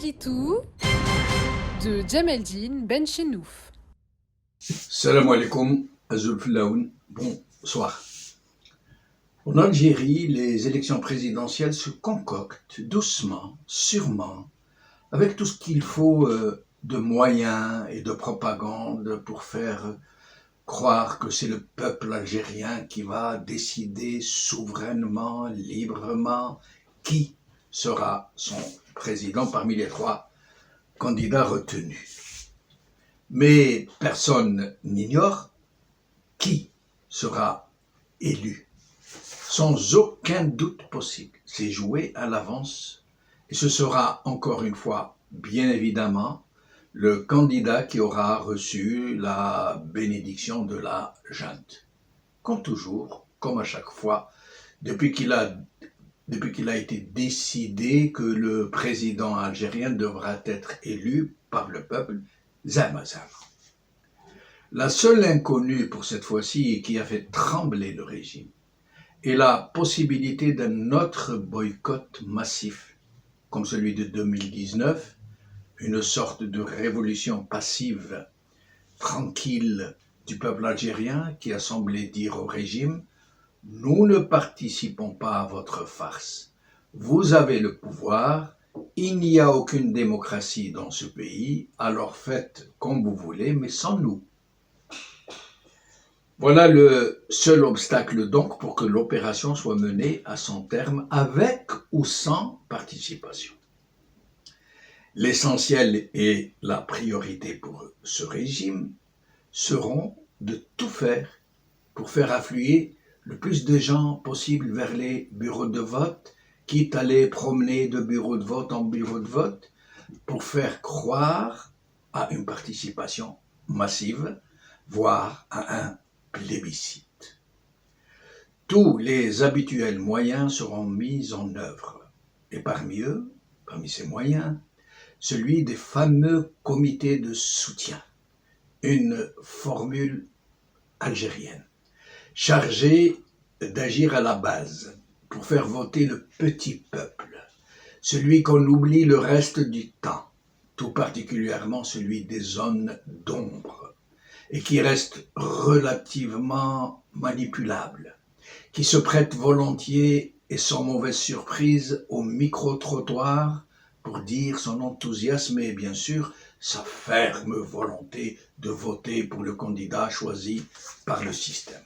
Guitou de Djemeldine Benchenouf. Salam alaikum, Azul Filaoun, bonsoir. En Algérie, les élections présidentielles se concoctent doucement, sûrement, avec tout ce qu'il faut de moyens et de propagande pour faire croire que c'est le peuple algérien qui va décider souverainement, librement, qui sera son président parmi les trois candidats retenus. Mais personne n'ignore qui sera élu. Sans aucun doute possible. C'est joué à l'avance et ce sera encore une fois, bien évidemment, le candidat qui aura reçu la bénédiction de la junte. Comme toujours, comme à chaque fois, depuis qu'il a été décidé que le président algérien devra être élu par le peuple, Zama. La seule inconnue pour cette fois-ci et qui a fait trembler le régime est la possibilité d'un autre boycott massif, comme celui de 2019, une sorte de révolution passive, tranquille du peuple algérien qui a semblé dire au régime « Nous ne participons pas à votre farce. Vous avez le pouvoir, il n'y a aucune démocratie dans ce pays, alors faites comme vous voulez, mais sans nous. » Voilà le seul obstacle donc pour que l'opération soit menée à son terme avec ou sans participation. L'essentiel et la priorité pour ce régime seront de tout faire pour faire affluer le plus de gens possible vers les bureaux de vote, quitte à les promener de bureau de vote en bureau de vote, pour faire croire à une participation massive, voire à un plébiscite. Tous les habituels moyens seront mis en œuvre, et parmi ces moyens, celui des fameux comités de soutien, une formule algérienne, chargée d'agir à la base pour faire voter le petit peuple, celui qu'on oublie le reste du temps, tout particulièrement celui des zones d'ombre, et qui reste relativement manipulable, qui se prête volontiers et sans mauvaise surprise au micro-trottoir pour dire son enthousiasme et bien sûr sa ferme volonté de voter pour le candidat choisi par le système.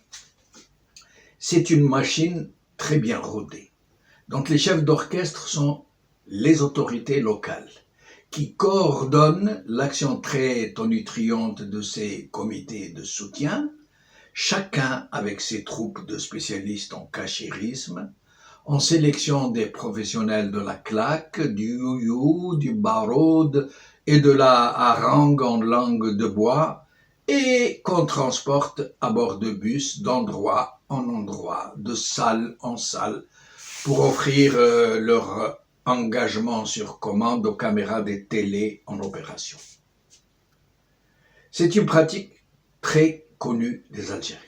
C'est une machine très bien rodée, dont les chefs d'orchestre sont les autorités locales, qui coordonnent l'action très tonitruante de ces comités de soutien, chacun avec ses troupes de spécialistes en cachérisme, en sélection des professionnels de la claque, du you-you, du barode et de la harangue en langue de bois, et qu'on transporte à bord de bus d'endroit en endroit, de salle en salle, pour offrir leur engagement sur commande aux caméras des télés en opération. C'est une pratique très connue des Algériens,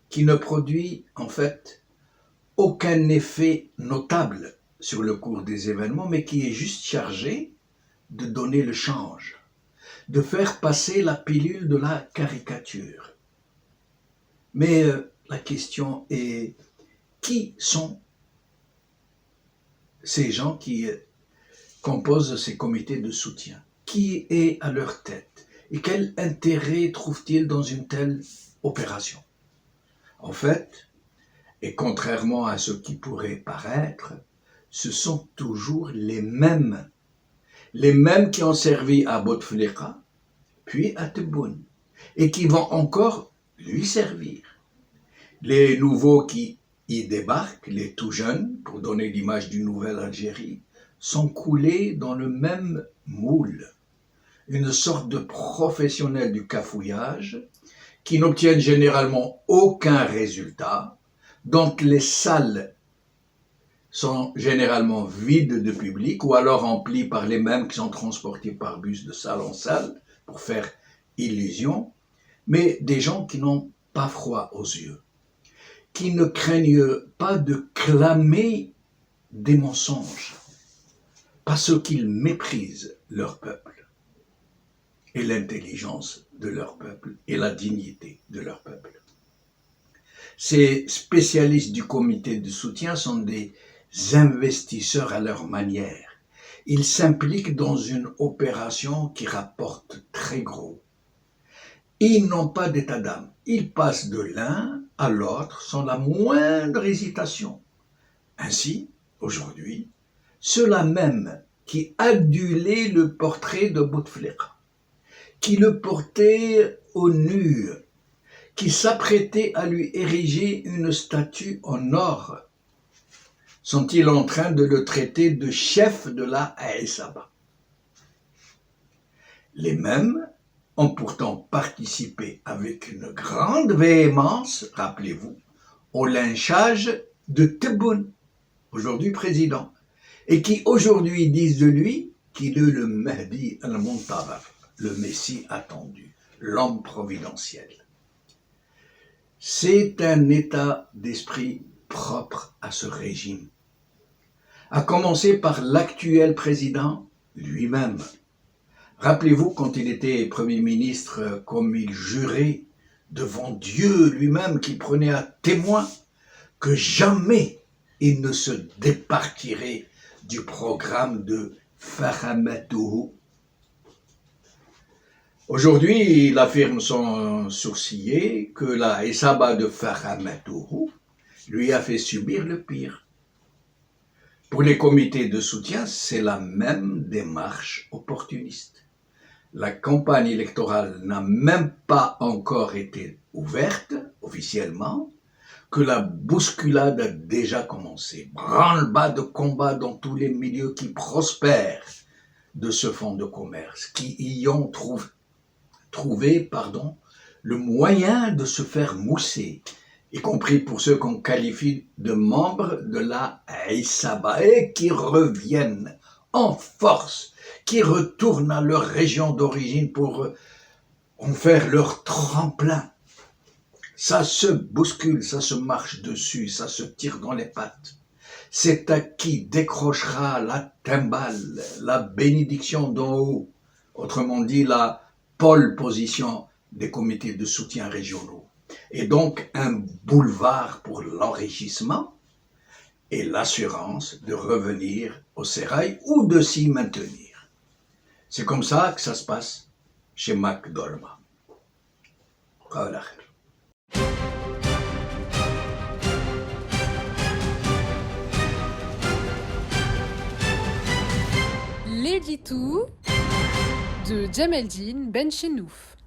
qui ne produit en fait aucun effet notable sur le cours des événements, mais qui est juste chargée de donner le change, de faire passer la pilule de la caricature. Mais la question est, qui sont ces gens qui composent ces comités de soutien? Qui est à leur tête? Et quel intérêt trouvent-ils dans une telle opération? En fait, et contrairement à ce qui pourrait paraître, ce sont toujours les mêmes qui ont servi à Bouteflika, puis à Tebboune, et qui vont encore lui servir. Les nouveaux qui y débarquent, les tout jeunes, pour donner l'image d'une nouvelle Algérie, sont coulés dans le même moule, une sorte de professionnels du cafouillage qui n'obtiennent généralement aucun résultat, dont les salles sont généralement vides de public ou alors remplies par les mêmes qui sont transportés par bus de salle en salle pour faire illusion, mais des gens qui n'ont pas froid aux yeux, qui ne craignent pas de clamer des mensonges, parce qu'ils méprisent leur peuple, et l'intelligence de leur peuple, et la dignité de leur peuple. Ces spécialistes du comité de soutien sont des investisseurs à leur manière. Ils s'impliquent dans une opération qui rapporte très gros. Ils n'ont pas d'état d'âme. Ils passent de l'un à l'autre sans la moindre hésitation. Ainsi, aujourd'hui, ceux-là même qui adulaient le portrait de Bouteflika, qui le portaient au nu, qui s'apprêtaient à lui ériger une statue en or, sont-ils en train de le traiter de chef de la Aïsaba? Les mêmes ont pourtant participé avec une grande véhémence, rappelez-vous, au lynchage de Tebboune, aujourd'hui président, et qui aujourd'hui disent de lui qu'il est le Mahdi al-Muntadhar, le Messie attendu, l'homme providentiel. C'est un état d'esprit propre à ce régime, à commencer par l'actuel président lui-même. Rappelez-vous quand il était Premier ministre, comme il jurait devant Dieu lui-même, qui prenait à témoin que jamais il ne se départirait du programme de Fahamatou. Aujourd'hui, il affirme sans sourciller que la Aïsaba de Fahamatou lui a fait subir le pire. Pour les comités de soutien, c'est la même démarche opportuniste. La campagne électorale n'a même pas encore été ouverte officiellement, que la bousculade a déjà commencé. Branle-bas de combat dans tous les milieux qui prospèrent de ce fonds de commerce, qui y ont trouvé le moyen de se faire mousser, y compris pour ceux qu'on qualifie de membres de la Aïsaba, et qui reviennent en force, qui retournent à leur région d'origine pour en faire leur tremplin. Ça se bouscule, ça se marche dessus, ça se tire dans les pattes. C'est à qui décrochera la timbale, la bénédiction d'en haut, autrement dit la pole position des comités de soutien régionaux, et donc un boulevard pour l'enrichissement et l'assurance de revenir au sérail ou de s'y maintenir. C'est comme ça que ça se passe chez Mac Dorma. Voilà. L'édito de Djemeldine Benchenouf.